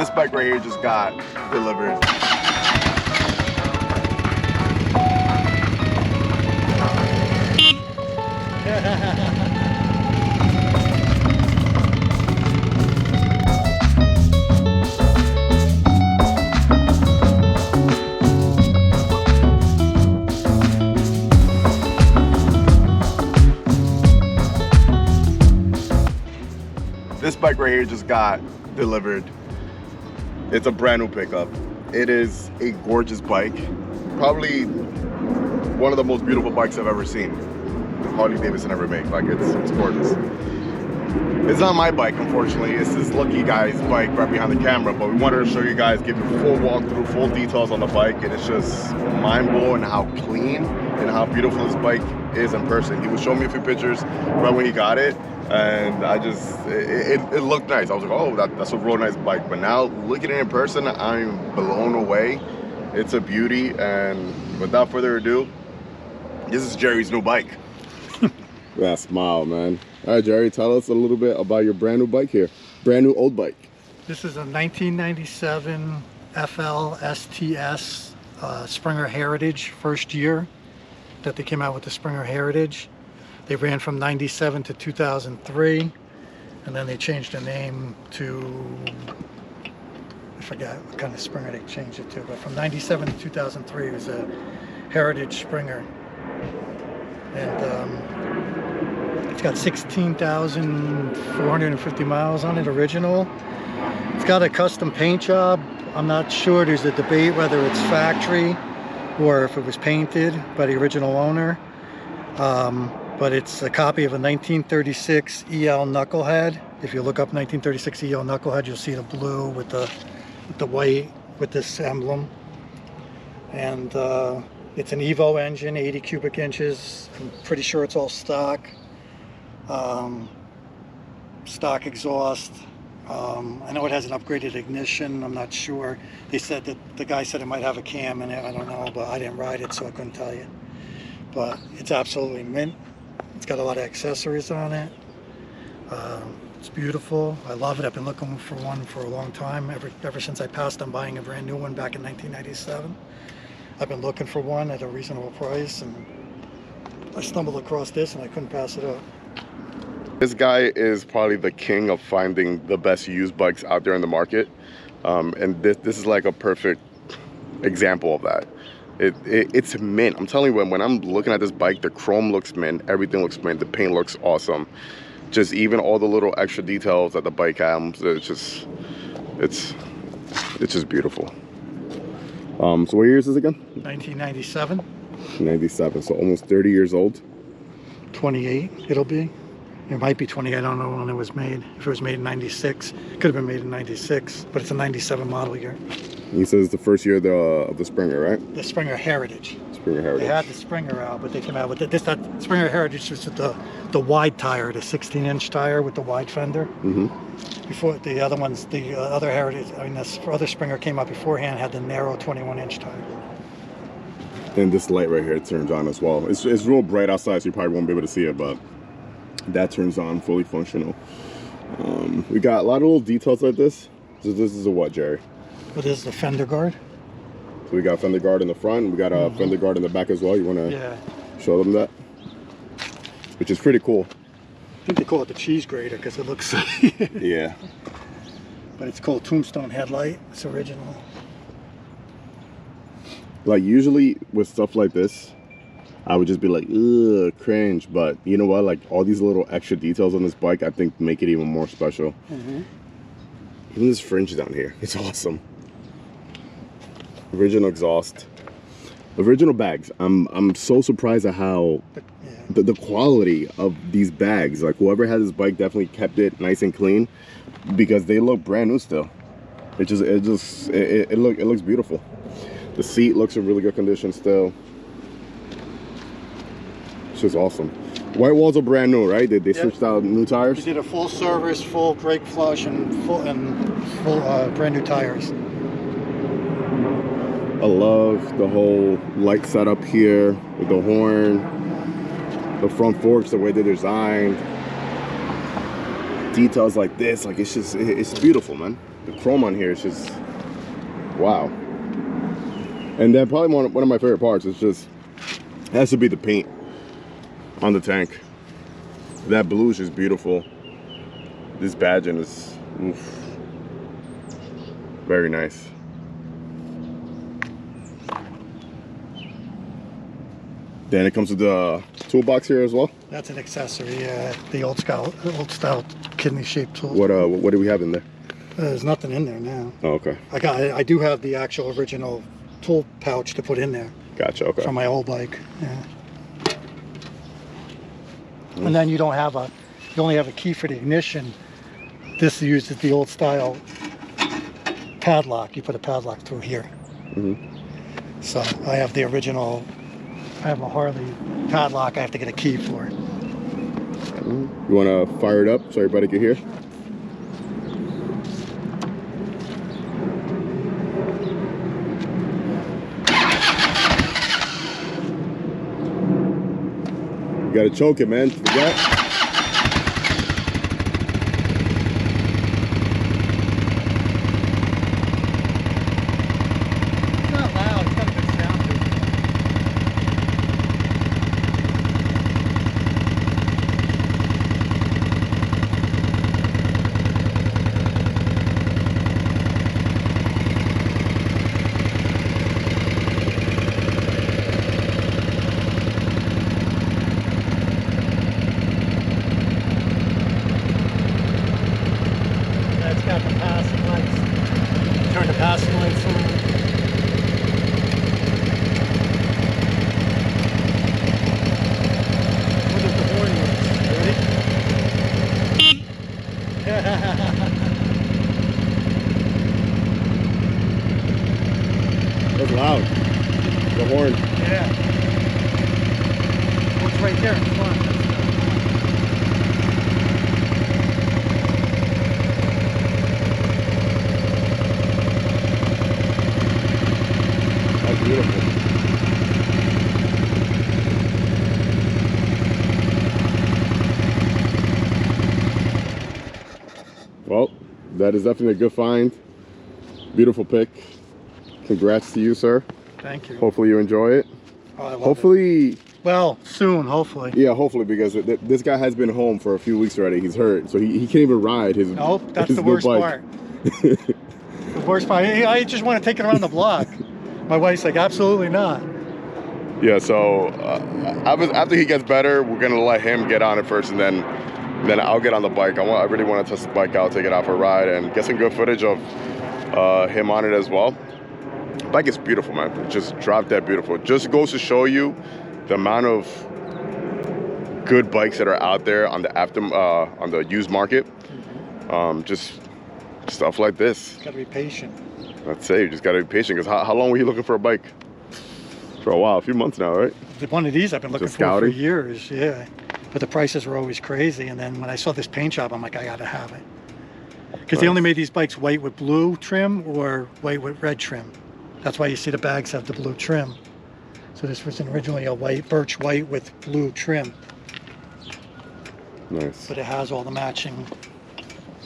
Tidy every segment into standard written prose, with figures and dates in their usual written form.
This bike right here just got delivered. This bike right here just got delivered. It's a brand new pickup. It is a gorgeous bike. Probably one of the most beautiful bikes I've ever seen. Harley Davidson ever made. Like it's gorgeous. It's not my bike, unfortunately. It's this lucky guy's bike right behind the camera, but we wanted to show you guys, give you full walkthrough, full details on the bike, and it's just mind-blowing how clean and how beautiful this bike is in person. He was showing me a few pictures right when he got it, and I just, it looked nice. I was like, oh, that's a real nice bike. But now, looking at it in person, I'm blown away. It's a beauty, and without further ado, this is Jerry's new bike. That smile, man. All right, Jerry, tell us a little bit about your brand new bike here. Brand new old bike. This is a 1997 FL STS Springer Heritage, first year that they came out with the Springer Heritage. They ran from 97 to 2003, and then they changed the name to, I forgot what kind of Springer they changed it to, but from 97 to 2003 it was a Heritage Springer. And it's got 16,450 miles on it, original. It's got a custom paint job. I'm not sure, there's a debate whether it's factory or if it was painted by the original owner. But it's a copy of a 1936 EL Knucklehead. If you look up 1936 EL Knucklehead, you'll see the blue with the white with this emblem. And it's an Evo engine, 80 cubic inches. I'm pretty sure it's all stock. Stock exhaust. I know it has an upgraded ignition. I'm not sure. They said that the guy said it might have a cam in it. I don't know, but I didn't ride it, so I couldn't tell you. But it's absolutely mint. It's got a lot of accessories on it. It's beautiful. I love it. I've been looking for one for a long time. Ever since I passed on buying a brand new one back in 1997. I've been looking for one at a reasonable price, and I stumbled across this and I couldn't pass it up. This guy is probably the king of finding the best used bikes out there in the market. And this is like a perfect example of that. It's mint. I'm telling you, when I'm looking at this bike, the chrome looks mint, everything looks mint, the paint looks awesome. Just even all the little extra details that the bike has, it's just beautiful. So what year is this again? 1997. 97, so almost 30 years old. 28 it'll be. It might be 28, I don't know when it was made. If it was made in 96, it could have been made in 96, but it's a 97 model year. He says the first year of the Springer, right? The Springer Heritage. Springer Heritage. They had the Springer out, but they came out with this. That Springer Heritage was the wide tire, the 16-inch tire with the wide fender. Mm-hmm. Before the other ones, the other Heritage, I mean, this other Springer came out beforehand, had the narrow 21-inch tire. And this light right here turns on as well. It's real bright outside, so you probably won't be able to see it, but that turns on, fully functional. We got a lot of little details like this. So this is a what, Jerry? What is the fender guard? So we got a fender guard in the front. We got a fender guard in the back as well. You want to show them that? Which is pretty cool. I think they call it the cheese grater because it looks... Yeah. But it's called Tombstone headlight. It's original. Like usually with stuff like this, I would just be like, ugh, cringe. But you know what? Like all these little extra details on this bike, I think make it even more special. Mm-hmm. Even this fringe down here, it's awesome. Original exhaust, original bags. I'm so surprised at how the quality of these bags. Like whoever had this bike definitely kept it nice and clean because they look brand new still. It looks beautiful. The seat looks in really good condition still. It's just awesome. White walls are brand new, right? They switched out new tires. They did a full service, full brake flush, and full brand new tires. I love the whole light setup here with the horn, the front forks, the way they're designed. Details like this, like it's beautiful, man. the chrome on here is just wow. And then probably one of my favorite parts is just has to be the paint on the tank. That blue is just beautiful. This badging is oof, very nice. Then it comes with the toolbox here as well. That's an accessory, the old style kidney shaped tool. What do we have in there? There's nothing in there now. Oh, okay. I do have the actual original tool pouch to put in there. Gotcha. Okay. From my old bike. Yeah. And then you only have a key for the ignition. This uses the old style padlock. You put a padlock through here. So I have the original. I have a Harley padlock. I have to get a key for it. You want to fire it up so everybody can hear? You gotta choke it, man. Forget. It's not loud. It's got a good sound to it. It's got the passing lights. Turn the passing lights on. Look at the horn lights. Ready? That's loud. The horn. Yeah. Oh, it's right there in front. That's beautiful. Well, that is definitely a good find. Beautiful pick. Congrats to you, sir. Thank you. Hopefully you enjoy it. Oh, I love Hopefully, it. Well, soon, hopefully. yeah, hopefully, because this guy has been home for a few weeks already. He's hurt, so he can't even ride his. Nope, that's his the new worst bike. part. The worst part. I just want to take it around the block. My wife's like, absolutely not. Yeah, so after he gets better, we're gonna let him get on it first, and then I'll get on the bike. I really want to test the bike out, take it out for a ride, and get some good footage of him on it as well. The bike is beautiful, man. Just drop dead beautiful. Just goes to show you the amount of good bikes that are out there on the on the used market. Just stuff like this. Got to be patient. I'd say you just gotta be patient, because how long were you looking for a bike? For a while, a few months now, right? One of these I've been looking Just for scouting? years, yeah. But the prices were always crazy, and then when I saw this paint job, I'm like, I gotta have it. Because they only made these bikes white with blue trim or white with red trim. That's why you see the bags have the blue trim. So this was originally a white, birch white with blue trim. Nice. But it has all the matching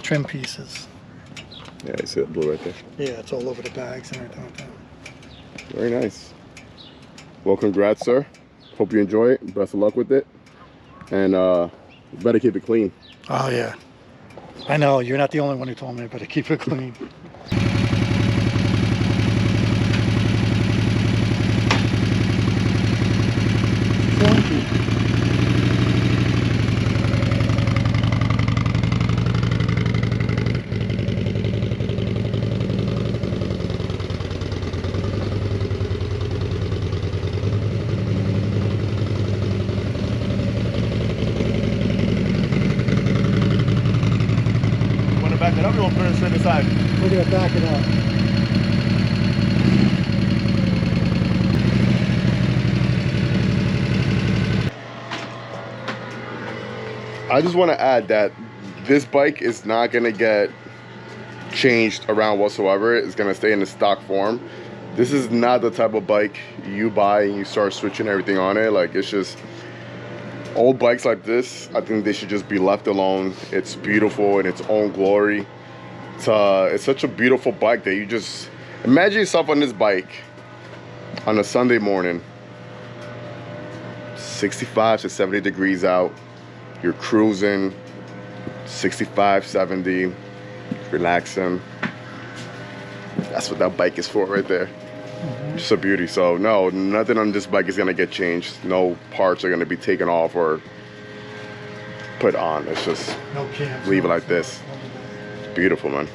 trim pieces. Yeah, I see that blue right there. Yeah, it's all over the bags and everything like that. Very nice. Well, congrats, sir. Hope you enjoy it. Best of luck with it. And better keep it clean. Oh yeah. I know, you're not the only one who told me, but keep it clean. Want to back it up? You want to put it straight aside? We're gonna back it up. I just want to add that this bike is not going to get changed around whatsoever. It's going to stay in the stock form. This is not the type of bike you buy and you start switching everything on it. Like, it's just old bikes like this, I think they should just be left alone. It's beautiful in its own glory. it's such a beautiful bike that you just imagine yourself on this bike on a Sunday morning, 65 to 70 degrees out, you're cruising 65, 70, relaxing. That's what that bike is for right there. Just a beauty. So no, nothing on this bike is gonna get changed. No parts are gonna be taken off or put on. It's just No cams. leave it like this. It's beautiful, man.